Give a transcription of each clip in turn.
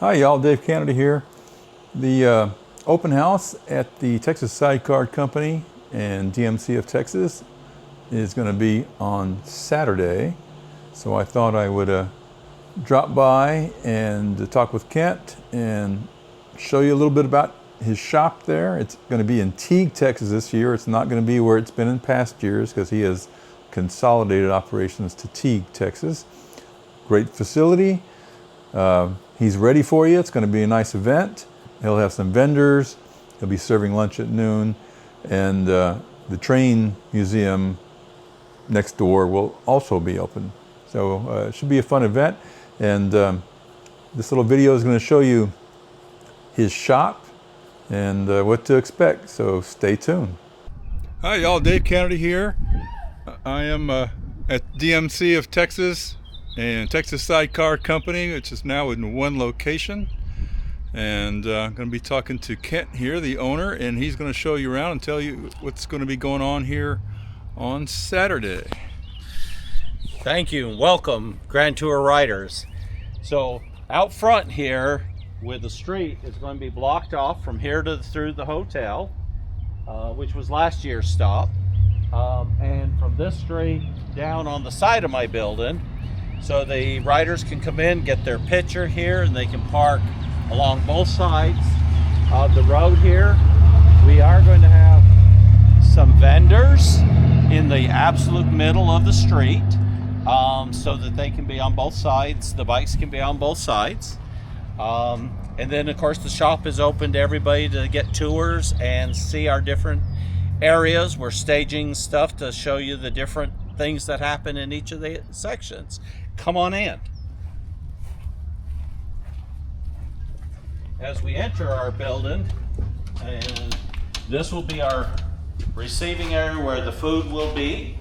Hi y'all, Dave Canada here. The open house at the Texas Sidecar Company and DMC of Texas is going to be on Saturday. So I thought I would drop by and talk with Kent and show you a little bit about his shop there. It's going to be in Teague, Texas this year. It's not going to be where it's been in past years because he has consolidated operations to Teague, Texas. Great facility. He's ready for you. It's going to be a nice event. He'll have some vendors. He'll be serving lunch at noon. And the train museum next door will also be open. So it should be a fun event. And this little video is going to show you his shop and what to expect. So stay tuned. Hi y'all, Dave Canada here. I am at DMC of Texas and Texas Sidecar Company, which is now in one location. And I'm going to be talking to Kent here, the owner, and he's going to show you around and tell you what's going to be going on here on Saturday. Thank you and welcome, Grand Tour riders. So out front here with the street is going to be blocked off from here to through the hotel, which was last year's stop. And from this street down on the side of my building, so the riders can come in, get their picture here, and they can park along both sides of the road here. We are going to have some vendors in the absolute middle of the street, so that they can be on both sides. The bikes can be on both sides. And then of course the shop is open to everybody to get tours and see our different areas. We're staging stuff to show you the different things that happen in each of the sections. Come on in. As we enter our building, and this will be our receiving area where the food will be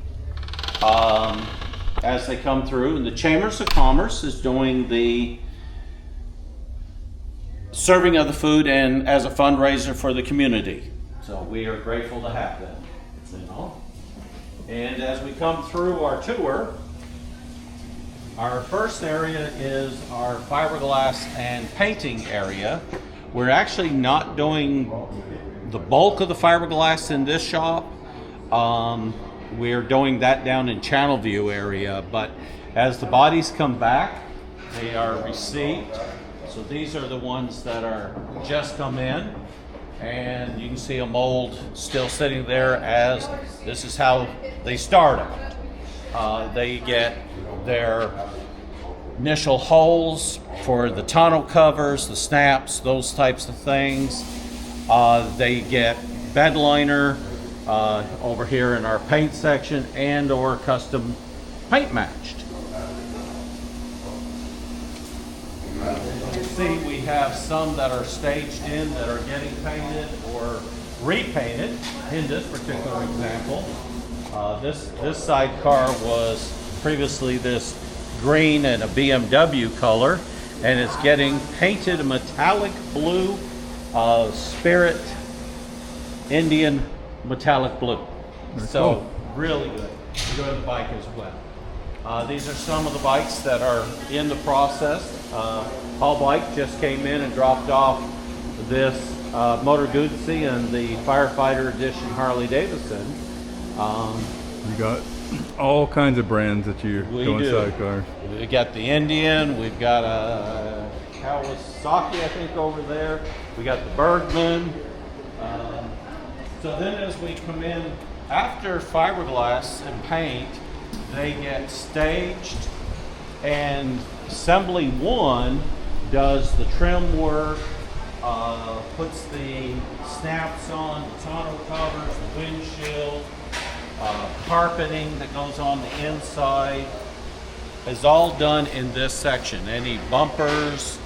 as they come through. And the Chambers of Commerce is doing the serving of the food and as a fundraiser for the community. So we are grateful to have them. And as we come through our tour, our first area is our fiberglass and painting area. We're actually not doing the bulk of the fiberglass in this shop. We're doing that down in Channel View area, but as the bodies come back, they are received. So these are the ones that are just come in, and you can see a mold still sitting there as this is how they start out. They get their initial holes for the tonneau covers, the snaps, those types of things. They get bed liner over here in our paint section and or custom paint matched. You can see we have some that are staged in that are getting painted or repainted in this particular example. This sidecar was previously this green and a BMW color, and it's getting painted a metallic blue, Spirit Indian metallic blue. So cool. Really good. Enjoy the bike as well. These are some of the bikes that are in the process. Paul Bike just came in and dropped off this Motor Guzzi and the Firefighter Edition Harley Davidson. You got all kinds of brands that you're doing sidecars. We got the Indian, we've got a Kawasaki, I think, over there. We got the Bergman. So then as we come in, after fiberglass and paint, they get staged, and assembly one does the trim work, puts the snaps on, the tonneau covers, the windshield, carpeting that goes on the inside is all done in this section. Any bumpers,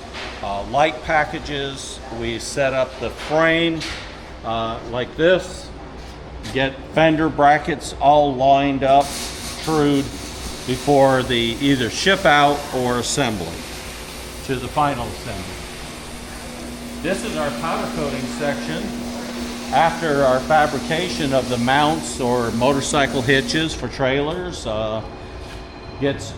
light packages, we set up the frame like this, get fender brackets all lined up, screwed before the either ship out or assembly to the final assembly. This is our powder coating section. After our fabrication of the mounts or motorcycle hitches for trailers gets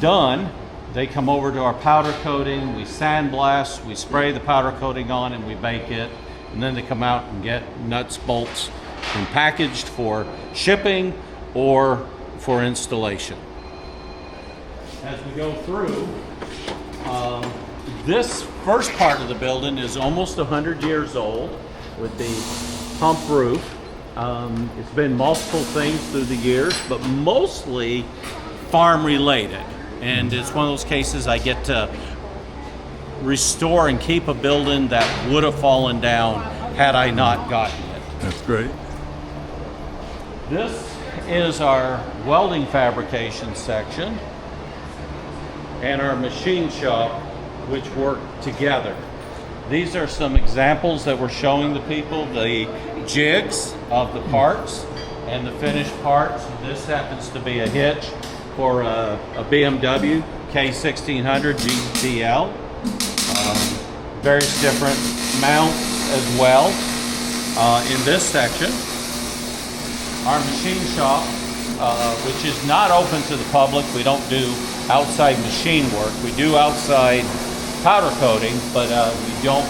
done, They come over to our powder coating, we sandblast, we spray the powder coating on, and we bake it. And then they come out and get nuts, bolts, and packaged for shipping or for installation. As we go through, this first part of the building is almost 100 years old with the hump roof. It's been multiple things through the years, but mostly farm related. And it's one of those cases I get to restore and keep a building that would have fallen down had I not gotten it. That's great. This is our welding fabrication section and our machine shop, which work together. These are some examples that we're showing the people, the jigs of the parts and the finished parts. This happens to be a hitch for a BMW K1600 GTL. Various different mounts as well. In this section, our machine shop, which is not open to the public. We don't do outside machine work. We do outside powder coating, but we don't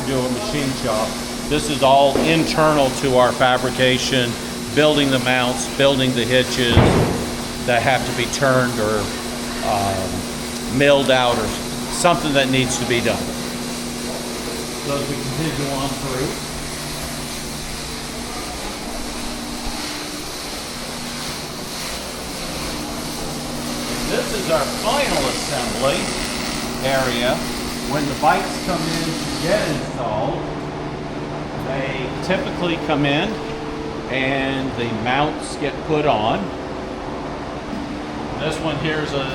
do a machine shop. This is all internal to our fabrication, building the mounts, building the hitches that have to be turned or milled out or something that needs to be done. So as we continue on through, this is our final assembly area. When the bikes come in to get installed, they typically come in and the mounts get put on. This one here is a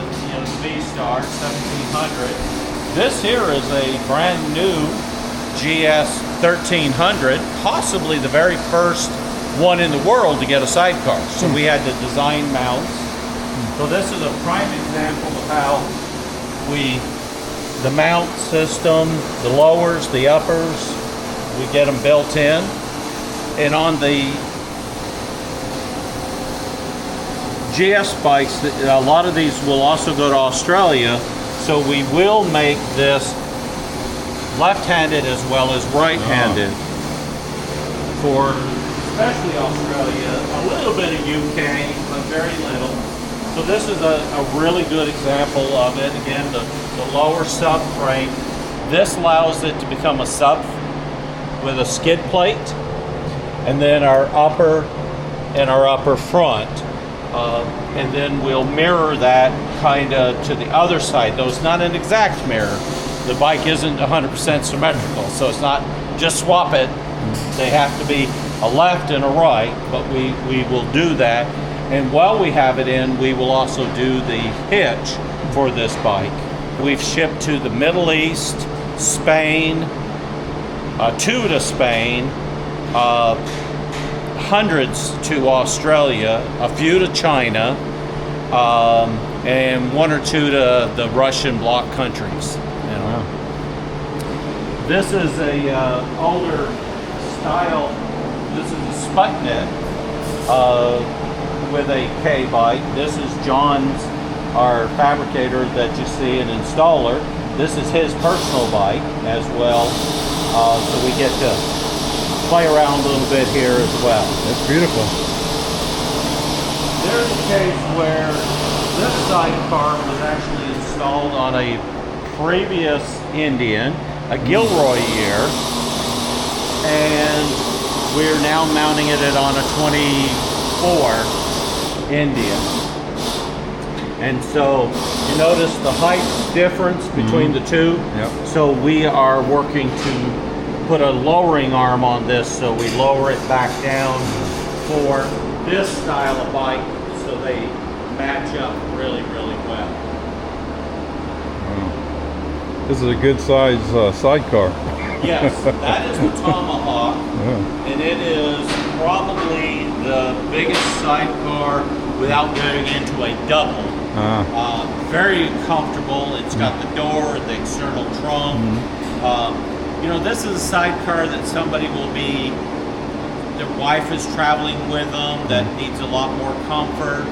V-Star 1700. This here is a brand new GS 1300, possibly the very first one in the world to get a sidecar. So we had to design mounts. So this is a prime example of how the mount system, the lowers, the uppers, we get them built in. And on the GS bikes, a lot of these will also go to Australia, so we will make this left-handed as well as right-handed for especially Australia, a little bit of UK, but very little. So this is a really good example of it. Again, the lower subframe. This allows it to become a sub with a skid plate, and then our upper and our upper front. And then we'll mirror that kind of to the other side. Though it's not an exact mirror. The bike isn't 100% symmetrical, so it's not just swap it. They have to be a left and a right, but we will do that. And while we have it in, we will also do the hitch for this bike. We've shipped to the Middle East, Spain, two to Spain, hundreds to Australia, a few to China, and one or two to the Russian bloc countries. Wow. This is a older style. This is a Sputnik with a K bike. This is John's, our fabricator that you see, an installer. This is his personal bike as well. So we get to play around a little bit here as well. That's beautiful. There's a case where this sidecar was actually installed on a previous Indian, a Gilroy year, and we're now mounting it on a 24 Indian. And so you notice the height difference between the two. Yep. So we are working to put a lowering arm on this, so we lower it back down for this style of bike so they match up really, really well. Wow. This is a good size sidecar. Yes, that is the Tomahawk, Yeah. and it is probably the biggest sidecar without going into a double. Very comfortable. It's got the door, the external trunk. This is a sidecar that somebody will be, their wife is traveling with them, that needs a lot more comfort.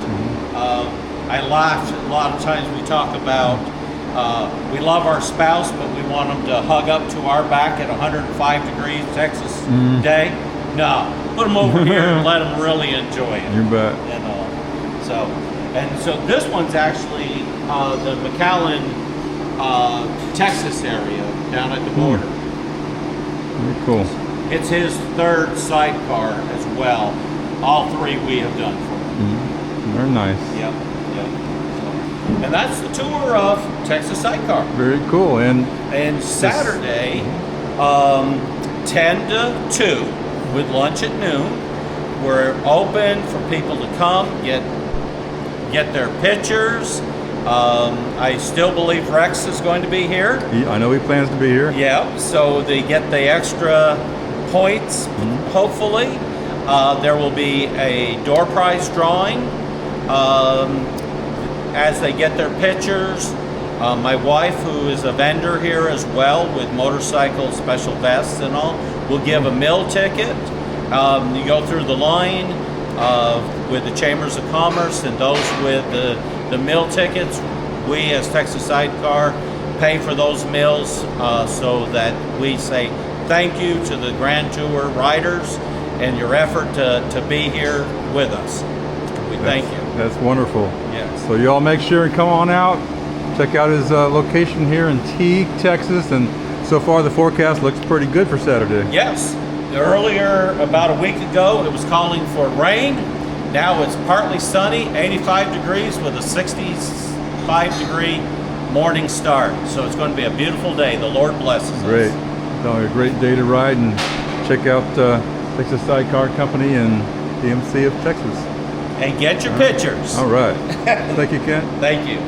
I laugh a lot of times we talk about We love our spouse, but we want them to hug up to our back at 105 degrees Texas day. No, put them over here and let them really enjoy it. You bet. And so this one's actually the McAllen, Texas area down at the border. Very cool. It's his third sidecar as well. All three we have done for him. Very nice. Yep. And that's the tour of Texas Sidecar. Very cool. And Saturday, 10 to 2 with lunch at noon. We're open for people to come, get their pictures. I still believe Rex is going to be here. I know he plans to be here. Yeah, so they get the extra points, hopefully. There will be a door prize drawing. As they get their pictures, my wife, who is a vendor here as well with motorcycle special vests and all, will give a meal ticket. You go through the line with the Chambers of Commerce, and those with the meal tickets, we as Texas Sidecar pay for those meals so that we say thank you to the Grand Tour riders and your effort to be here with us. We thank you. That's wonderful. Yes. So you all make sure and come on out. Check out his location here in Teague, Texas, and so far the forecast looks pretty good for Saturday. Yes. Earlier, about a week ago, it was calling for rain. Now it's partly sunny, 85 degrees with a 65-degree morning start. So it's going to be a beautiful day. The Lord blesses us. Great. So a great day to ride, and check out Texas Sidecar Company and DMC of Texas. And get your pictures. All right. Thank you, Kent. Thank you.